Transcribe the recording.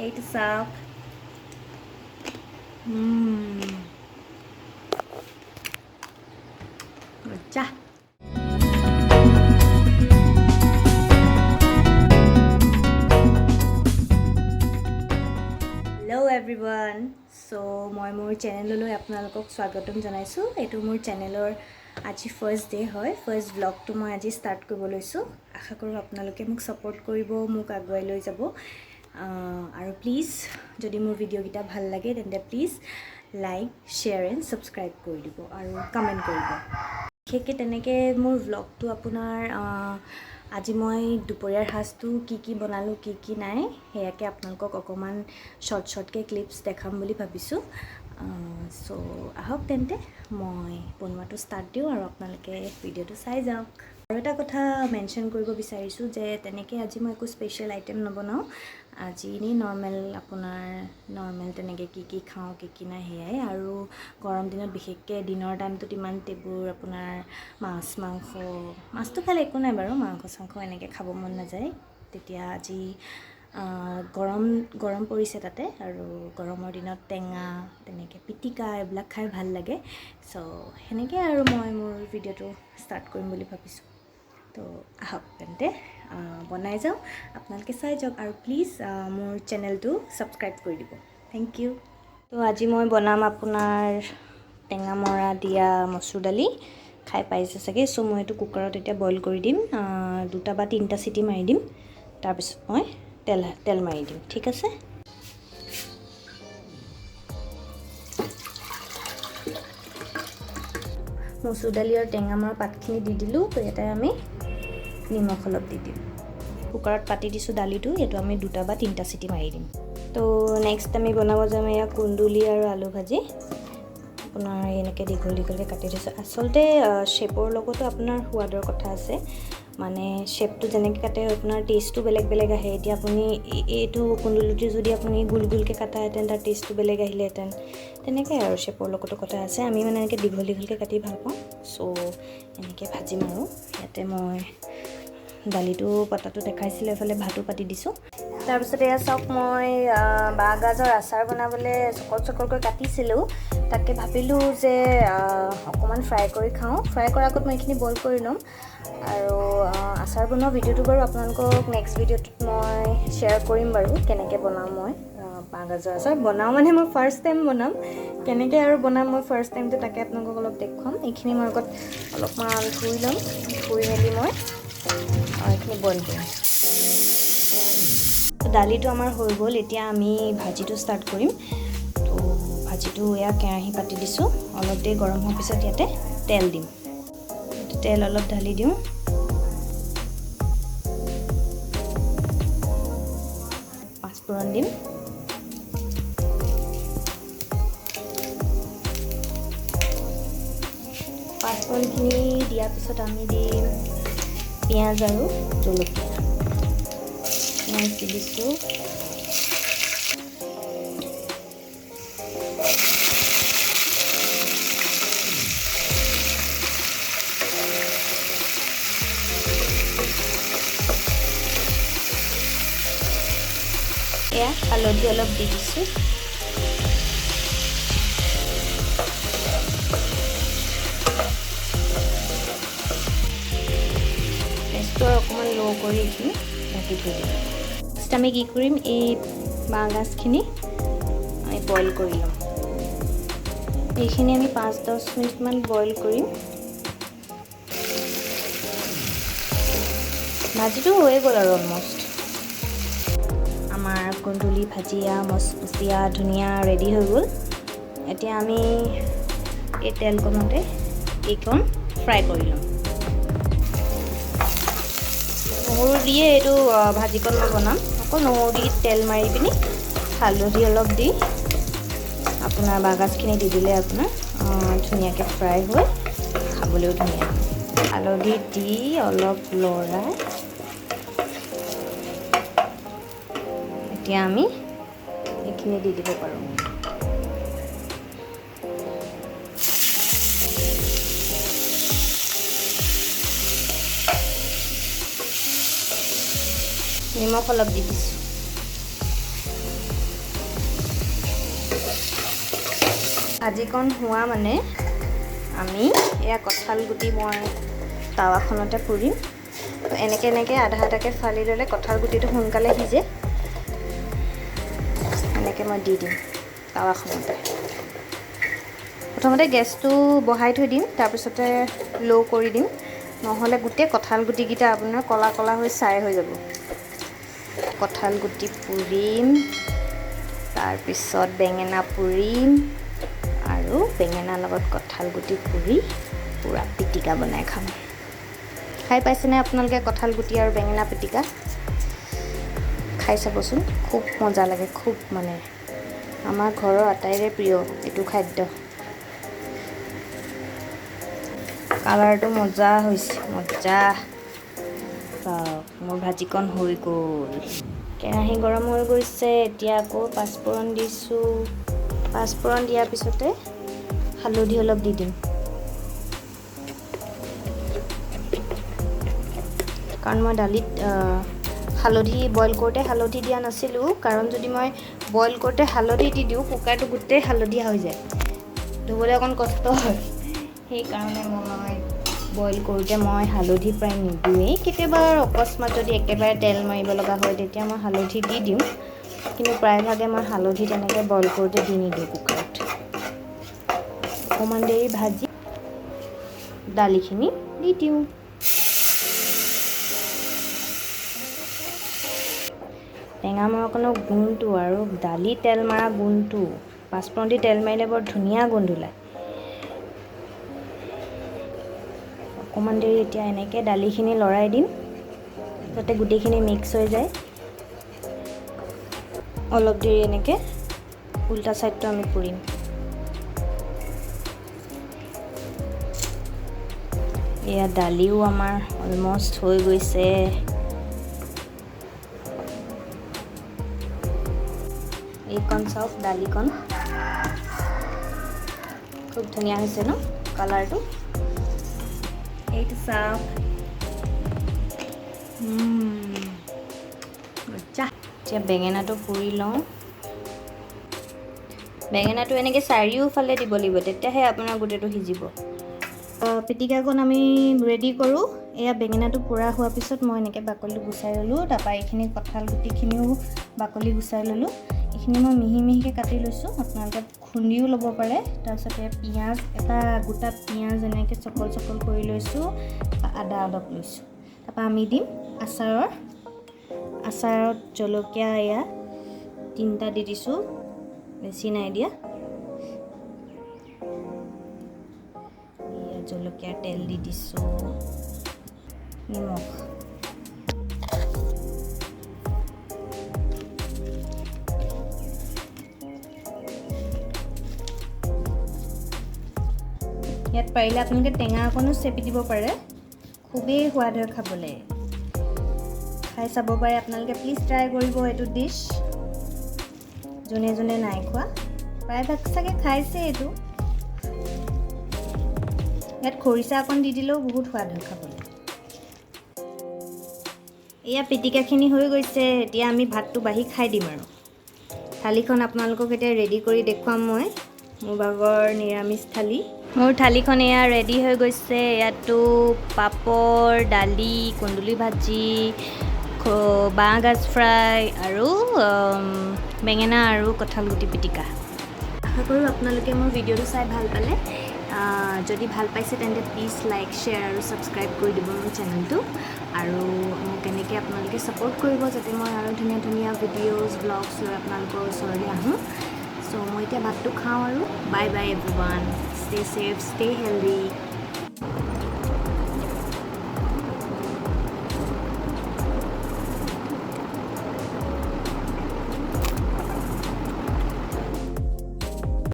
এইটো চাওক মজা হেল্ল' এভৰিৱান চ' মই মোৰ চেনেললৈ আপোনালোকক স্বাগতম জনাইছোঁ এইটো মোৰ চেনেলৰ আজি ফাৰ্ষ্ট ডে হয় ফাৰ্ষ্ট ব্লগটো মই আজি ষ্টাৰ্ট কৰিব লৈছোঁ আশা কৰোঁ আপোনালোকে মোক ছাপোৰ্ট কৰিব মোক আগুৱাই লৈ যাব আৰু প্লিজ যদি মোৰ ভিডিঅ'কেইটা ভাল লাগে তেন্তে please like share and subscribe কৰি দিব আৰু কমেণ্ট কৰিব বিশেষকৈ তেনেকৈ মোৰ ব্লগটো আপোনাৰ আজি মই দুপৰীয়াৰ সাজটো কি বনালোঁ কি নাই সেয়াকে আপোনালোকক অকণমান শ্বৰ্টকৈ ক্লিপছ দেখাম বুলি ভাবিছোঁ চ' আহক তেন্তে মই বনোৱাটো ষ্টাৰ্ট দিওঁ আৰু আপোনালোকে ভিডিঅ'টো চাই যাওক আৰু এটা কথা মেনশ্যন কৰিব বিচাৰিছোঁ যে তেনেকৈ আজি মই একো স্পেচিয়েল আইটেম নবনাওঁ আজি এনেই নৰ্মেল আপোনাৰ নৰ্মেল তেনেকৈ কি খাওঁ কি নাই সেয়াই আৰু গৰম দিনত বিশেষকৈ দিনৰ টাইমটোত ইমান এইবোৰ আপোনাৰ মাছটো খালে একো নাই বাৰু মাংস এনেকৈ খাব মন নাযায় তেতিয়া আজি গৰম পৰিছে তাতে আৰু গৰমৰ দিনত টেঙা তেনেকৈ পিটিকা এইবিলাক খাই ভাল লাগে চ' সেনেকৈ আৰু মই মোৰ ভিডিঅ'টো ষ্টাৰ্ট কৰিম বুলি ভাবিছোঁ তো আহক তেন্তে বনাই যাওঁ আপোনালোকে চাই যাওক আৰু প্লিজ মোৰ চেনেলটো ছাবস্ক্ৰাইব কৰি দিব থেংক ইউ তো আজি মই বনাম আপোনাৰ টেঙা মৰা দিয়া মচুৰ দালি খাই পাইছে চাগে চ' মই এইটো কুকাৰত এতিয়া বইল কৰি দিম 2 বা 3টা চিটি মাৰি দিম তাৰপিছত মই তেল মাৰি দিম ঠিক আছে মচুৰ দালি আৰু টেঙা মৰা পাতখিনি দি দিলোঁ তো ইয়াতে আমি নিমখ অলপ দি দিম কুকাৰত পাতি দিছোঁ দালিটো এইটো আমি 2 বা 3টা চিটি মাৰি দিম তো নেক্সট আমি বনাব যাম এয়া কুন্দুলি আৰু আলু ভাজি আপোনাৰ এনেকৈ দীঘলকৈ কাটি দিছোঁ আচলতে শ্বেপৰ লগতো আপোনাৰ সোৱাদৰ কথা আছে মানে শ্বেপটো যেনেকৈ কাটে আপোনাৰ টেষ্টটো বেলেগ আহে এতিয়া আপুনি এইটো কুন্দুলিটো যদি আপুনি গোলকৈ কাটাহেঁতেন তাৰ টেষ্টটো বেলেগ আহিলেহেঁতেন তেনেকৈ আৰু শ্বেপৰ লগতো কথা আছে আমি মানে এনেকৈ দীঘলকৈ কাটি ভাল পাওঁ চ' এনেকৈ ভাজিম আৰু ইয়াতে মই দালিটো পাতাটো দেখাইছিলোঁ এফালে ভাতো পাতি দিছোঁ তাৰপিছত এয়া চাওক মই বাঁহগাজৰ আচাৰ বনাবলৈ চকলকৈ কাটিছিলোঁ তাকে ভাবিলোঁ যে অকণমান ফ্ৰাই কৰি খাওঁ ফ্ৰাই কৰাৰ আগত মই এইখিনি বইল কৰি ল'ম আৰু আচাৰ বনোৱা ভিডিঅ'টো বাৰু আপোনালোকক নেক্সট ভিডিঅ'টোত মই শ্বেয়াৰ কৰিম বাৰু কেনেকৈ বনাওঁ মই বাঁহগাজৰ আচাৰ বনাওঁ মানে মই ফাৰ্ষ্ট টাইম বনাম কেনেকৈ আৰু বনাম মই ফাৰ্ষ্ট টাইমটো তাকে আপোনালোকক অলপ দেখুৱাম এইখিনি মই আগত অলপমান ধুই ল'ম ধুই মেলি মই এইখিনি বইল কৰিম দালিটো আমাৰ হৈ গ'ল এতিয়া আমি ভাজিটো ষ্টাৰ্ট কৰিম তো ভাজিটো এয়া কেৰাহী পাতি দিছোঁ অলপ দেৰি গৰম হোৱাৰ পিছত ইয়াতে তেল দিম তেল অলপ ঢালি দিওঁ পাঁচফোৰণ দিম পাঁচফোৰণখিনি দিয়াৰ পিছত আমি দিম পিঁয়াজ আৰু জলকীয়া পিঁয়াজ দি দিছোঁ এয়া হালধি অলপ দি দিছোঁ গেছটো অকণমান ল' কৰি এইখিনি ঢাকি থৈ দিম নেক্সট আমি কি কৰিম এই বাঁহগাজখিনি আমি বইল কৰি ল'ম এইখিনি আমি 5-10 মিনিটমান বইল কৰিম ভাজিটো হৈ গ'ল আৰু অলমষ্ট আমাৰ কুন্দুলি ভাজিয়া মচমচীয়া ধুনীয়া ৰেডি হৈ গ'ল এতিয়া আমি এই তেলকণতে এইকণ ফ্ৰাই কৰি ল'ম নহৰু দিয়ে এইটো ভাজিকণ মই বনাম আকৌ নহৰু দি তেল মাৰি পিনি হালধি অলপ দি আপোনাৰ বাঁহগাজখিনি দি দিলে আপোনাৰ ধুনীয়াকৈ ফ্ৰাই হৈ খাবলৈও ধুনীয়া হালধি দি অলপ লৰাই এতিয়া আমি এইখিনি দি দিব পাৰোঁ নিমখ অলপ দি দিছোঁ ভাজিকণ হোৱা মানে আমি এয়া কঁঠাল গুটি মই টাৱাখনতে পুৰিম। এনেকৈ আধা আধাকৈ ফালি ল'লে কঁঠাল গুটিটো সোনকালে সিজে। এনেকৈ মই দি দিম টাৱাখনতে। প্ৰথমতে গেছটো বঢ়াই থৈ দিম, তাৰপিছতে ল' কৰি দিম, নহ'লে গোটেই কঁঠাল গুটিকেইটা আপোনাৰ ক'লা ক'লা হৈ ছাই হৈ যাব। কঁঠাল গুটি পুৰিম, তাৰপিছত বেঙেনা পুৰিম, আৰু বেঙেনাৰ লগত কঁঠাল গুটি পুৰি পূৰা পিটিকা বনাই খাম। খাই পাইছেনে আপোনালোকে কঁঠাল গুটি আৰু বেঙেনা পিটিকা? খাই চাবচোন, খুব মজা লাগে, খুব মানে আমাৰ ঘৰৰ আটাইৰে প্ৰিয় এইটো খাদ্য। কালাৰটো মজা হৈছে, মজা। মোৰ ভাজিকণ হৈ গ'ল। কেৰাহী গৰম হৈ গৈছে, এতিয়া আকৌ পাঁচফোৰণ দিছোঁ। পাঁচফোৰণ দিয়াৰ পিছতে হালধি অলপ দি দিম, কাৰণ মই দালিত হালধি বইল কৰোঁতে হালধি দিয়া নাছিলোঁ, কাৰণ যদি মই বইল কৰোঁতে হালধি দি দিওঁ কুকাৰটো গোটেই হালধীয়া হৈ যায়, ধুবলৈ অকণ কষ্ট হয়। সেইকাৰণে মই বইল কৰোঁতে মই হালধি প্ৰায় নিদিওঁৱেই। কেতিয়াবা অকস্মাত যদি একেবাৰে তেল মাৰিব লগা হয় তেতিয়া মই হালধি দি দিওঁ, কিন্তু প্ৰায়ভাগে মই হালধি তেনেকৈ বইল কৰোঁতে দি নিদিওঁ কুকাৰত। অকণমান দেৰি ভাজি দালিখিনি দি দিওঁ। টেঙামৰাকণৰ গোন্ধটো আৰু দালি তেল মৰা গোন্ধটো, পাঁচফোৰণ দি তেল মাৰিলে বৰ ধুনীয়া গোন্ধ ওলায়। অকণমান দেৰি এতিয়া এনেকৈ দালিখিনি লৰাই দিম, যাতে গোটেইখিনি মিক্স হৈ যায়। অলপ দেৰি এনেকৈ উল্টা ছাইডটো আমি পুৰিম। এয়া দালিও আমাৰ অলমষ্ট হৈ গৈছে। এইকণ চাওক, দালিকণ খুব ধুনীয়া হৈছে ন কালাৰটো। এইটো চাওক, এতিয়া বেঙেনাটো পুৰি লওঁ। বেঙেনাটো এনেকৈ চাৰিওফালে দিব লাগিব, তেতিয়াহে আপোনাৰ গোটেইটো সিজিব। পিটিকাকণ আমি ৰেডি কৰোঁ। এয়া বেঙেনাটো পুৰা হোৱাৰ পিছত মই এনেকৈ বাকলিটো গুচাই ল'লোঁ, তাৰপৰা এইখিনি কঁঠাল গুটিখিনিও বাকলি গুচাই ল'লোঁ। এইখিনি মই মিহি মিহিকৈ কাটি লৈছোঁ, আপোনালোকে খুন্দিও ল'ব পাৰে। তাৰপিছতে পিঁয়াজ, এটা গোটা পিঁয়াজ এনেকৈ চকল চকল কৰি লৈছোঁ, আদা অলপ লৈছোঁ। তাৰপৰা আমি দিম আচাৰত জলকীয়া এয়া 3টা দি দিছোঁ, বেছি নাই দিয়া। এয়া জলকীয়াৰ তেল দি দিছোঁ, নিমখ। ইয়াত পাৰিলে আপোনালোকে টেঙা অকণো চেপি দিব পাৰে, খুবেই সোৱাদ হয় খাবলৈ। খাই চাব পাৰে আপোনালোকে, প্লিজ ট্ৰাই কৰিব এইটো ডিছ। যোনে যোনে নাই খোৱা, প্ৰায়ভাগ চাগে খাইছে এইটো। ইয়াত খৰিচা অকণ দি দিলেও বহুত সোৱাদ হয় খাবলৈ। এয়া পিটিকাখিনি হৈ গৈছে, এতিয়া আমি ভাতটো বাঢ়ি খাই দিম আৰু। থালিখন আপোনালোকক এতিয়া ৰেডি কৰি দেখুৱাম মই, মোৰ ভাগৰ নিৰামিষ থালি। মোৰ থালিখন এয়া ৰেডি হৈ গৈছে। ইয়াতো পাপৰ, দালি, কুন্দুলি ভাজি, বাঁহগাজ ফ্ৰাই আৰু বেঙেনা আৰু কঁঠাল গুটি পিটিকা। আশা কৰোঁ আপোনালোকে মোৰ ভিডিঅ'টো চাই ভাল পালে। যদি ভাল পাইছে তেন্তে প্লিজ লাইক, শ্বেয়াৰ আৰু ছাবস্ক্ৰাইব কৰি দিব মোৰ চেনেলটো। আৰু মোক এনেকৈ আপোনালোকে ছাপোৰ্ট কৰিব, যাতে মই আৰু ধুনীয়া ধুনীয়া ভিডিঅ'জ, ব্লগছ লৈ আপোনালোকৰ ওচৰলৈ আহোঁ। চ' মই এতিয়া ভাতটো খাওঁ আৰু bye bye everyone. Stay safe, stay healthy.